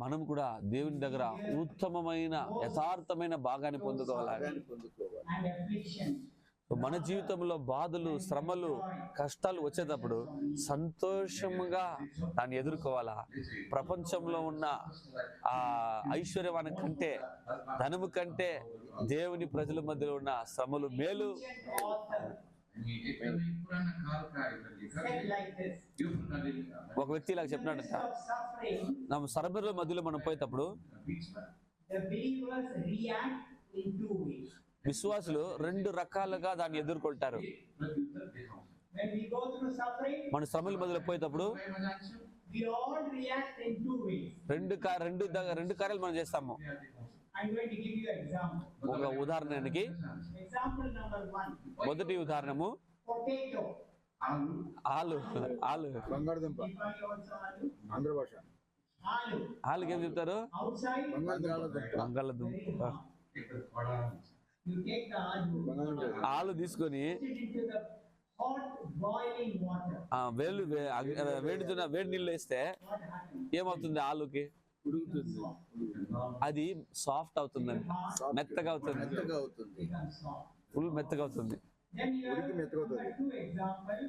మనం కూడా దేవుని దగ్గర ఉత్తమమైన యథార్థమైన భాగాన్ని పొందుకోవాలి. మన జీవితంలో బాధలు, శ్రమలు, కష్టాలు వచ్చేటప్పుడు సంతోషంగా దాన్ని ఎదుర్కోవాలా. ప్రపంచంలో ఉన్న ఆ ఐశ్వర్యవాని కంటే, ధనము కంటే దేవుని ప్రజల మధ్యలో ఉన్న శ్రమలు మేలు. ఒక వ్యక్తి ఇలా చెప్పినట్ట, నా సరబరుల మధ్యలో మనం పోయేటప్పుడు విశ్వాసులు రెండు రకాలుగా దాన్ని ఎదుర్కొంటారు. మన శ్రమల మధ్యలో పోయేటప్పుడు రెండు కార్యాలు మనం చేస్తాము. ఒక ఉదాహరణకి, మొదటి ఉదాహరణము ఆలు. బంగాళదుంప ఆంధ్ర భాష. ఆలుకి ఏం చెప్తారు? బంగాళదుంప. ఆలు తీసుకొని వేడి నీళ్ళు వేస్తే ఏమవుతుంది? ఆలుకి అది సాఫ్ట్ అవుతుందండి, మెత్తగా అవుతుంది, ఫుల్ మెత్తగా అవుతుంది.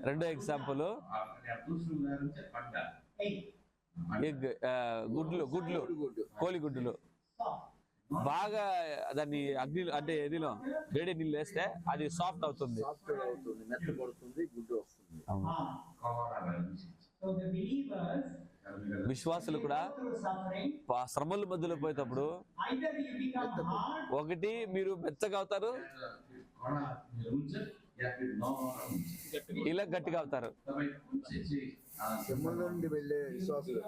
రెండో ఎగ్జాంపుల్ ఎగ్, గుడ్లు, కోడి గుడ్లు. బాగా దాన్ని అగ్ని అంటే ఎదిలో వేడి నీళ్ళు వేస్తే అది సాఫ్ట్ అవుతుంది, విశ్వాసులు కూడా శ్రమల మధ్యలో పోయేటప్పుడు ఒకటి మీరు మెత్తగా అవుతారు, ఇలా గట్టిగా అవుతారు. శ్రమల నుండి వెళ్ళే విశ్వాసులు